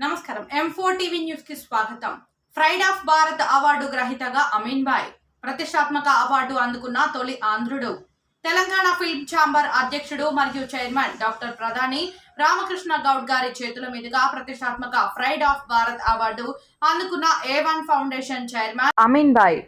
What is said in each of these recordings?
నమస్కారం. M4 TV news కి స్వాగతం. ప్రైడ్ ఆఫ్ భారత్ అవార్డు గ్రహీతగా అమీన్ భాయ్ ప్రతిష్టాత్మక అవార్డు అందుకున్న తొలి ఆంధ్రుడు. తెలంగాణ ఫిల్మ్ ఛాంబర్ అధ్యక్షుడు మరియు చైర్మన్ డాక్టర్ ప్రధాని రామకృష్ణ గౌడ్ గారి చేతుల మీదుగా ప్రతిష్టాత్మక ప్రైడ్ ఆఫ్ భారత్ అవార్డు అందుకున్న A1 ఫౌండేషన్ చైర్మన్ అమీన్ భాయ్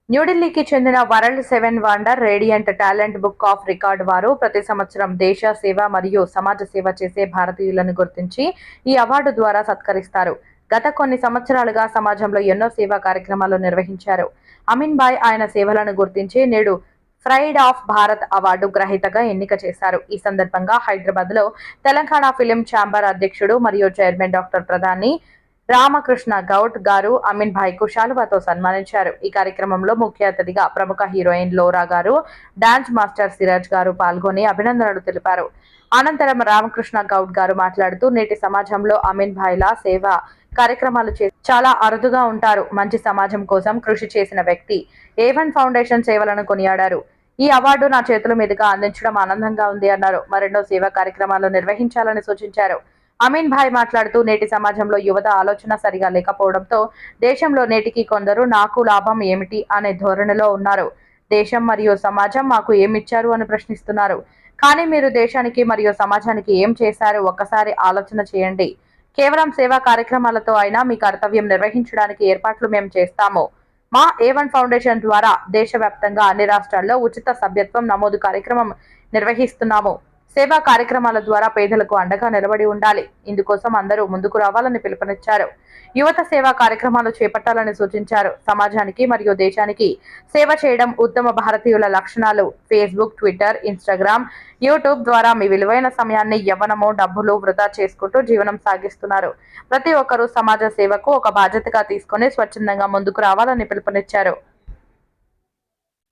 న్యూఢిల్లీకి చెందిన world 7 wonder radiant talent book of record వారు ప్రతి సంవత్సరం దేశ సేవ మరియు సమాజ సేవ చేసే భారతీయులను గుర్తించి ఈ అవార్డు ద్వారా సత్కరిస్తారు. గత కొన్ని సంవత్సరాలుగా సమాజంలో ఎన్నో సేవా కార్యక్రమాలు నిర్వహించారు. అమీన్ భాయ్ ఆయన సేవలను గుర్తించి నేడు ప్రైడ్ ఆఫ్ భారత్ అవార్డు గ్రహీతగా ఎన్నిక చేశారు. ఈ సందర్భంగా హైదరాబాద్ లో తెలంగాణ ఫిలిం ఛాంబర్ అధ్యక్షుడు మరియు చైర్మన్ డాక్టర్ ప్రధాని రామకృష్ణ గౌడ్ గారు అమీన్ భాయ్ కు శాలువాతో సన్మానించారు. ఈ కార్యక్రమంలో ముఖ్య అతిథిగా ప్రముఖ హీరోయిన్ లోరా గారు, డాన్స్ మాస్టర్ సిరాజ్ గారు పాల్గొని అభినందనలు తెలిపారు. అనంతరం రామకృష్ణ గౌడ్ గారు మాట్లాడుతూ నేటి సమాజంలో అమీన్ భాయ్ లా సేవ కార్యక్రమాలు చాలా అరుదుగా ఉంటారు. మంచి సమాజం కోసం కృషి చేసిన వ్యక్తి. A1 ఫౌండేషన్ సేవలను కొనియాడారు. ఈ అవార్డు నా చేతుల మీదుగా అందించడం ఆనందంగా ఉంది అన్నారు. మరెన్నో సేవా కార్యక్రమాలు నిర్వహించాలని సూచించారు. అమీన్ భాయ్ మాట్లాడుతూ నేటి సమాజంలో యువత ఆలోచన సరిగా లేకపోవడంతో దేశంలో నేటికి కొందరు నాకు లాభం ఏమిటి అనే ధోరణిలో ఉన్నారు. దేశం మరియు సమాజం మాకు ఏమిచ్చారు అని ప్రశ్నిస్తున్నారు. కానీ మీరు దేశానికి మరియు సమాజానికి ఏం చేశారు ఒక్కసారి ఆలోచన చేయండి. కేవలం సేవా కార్యక్రమాలతో అయినా మీ కర్తవ్యం నిర్వహించడానికి ఏర్పాట్లు మేము చేస్తాము. మా A1 ఫౌండేషన్ ద్వారా దేశవ్యాప్తంగా అన్ని రాష్ట్రాల్లో ఉచిత సభ్యత్వం నమోదు కార్యక్రమం నిర్వహిస్తున్నాము. సేవా కార్యక్రమాల ద్వారా పేదలకు అండగా నిలబడి ఉండాలి. ఇందుకోసం అందరూ ముందుకు రావాలని పిలుపునిచ్చారు. యువత సేవా కార్యక్రమాలు చేపట్టాలని సూచించారు. సమాజానికి మరియు దేశానికి సేవ చేయడం ఉత్తమ భారతీయుల లక్షణాలు. ఫేస్బుక్, ట్విట్టర్, ఇన్స్టాగ్రామ్, యూట్యూబ్ ద్వారా మీ విలువైన సమయాన్ని యవ్వనము, డబ్బులు వృధా చేసుకుంటూ జీవనం సాగిస్తున్నారు. ప్రతి ఒక్కరూ సమాజ సేవకు ఒక బాధ్యతగా తీసుకుని స్వచ్ఛందంగా ముందుకు రావాలని పిలుపునిచ్చారు.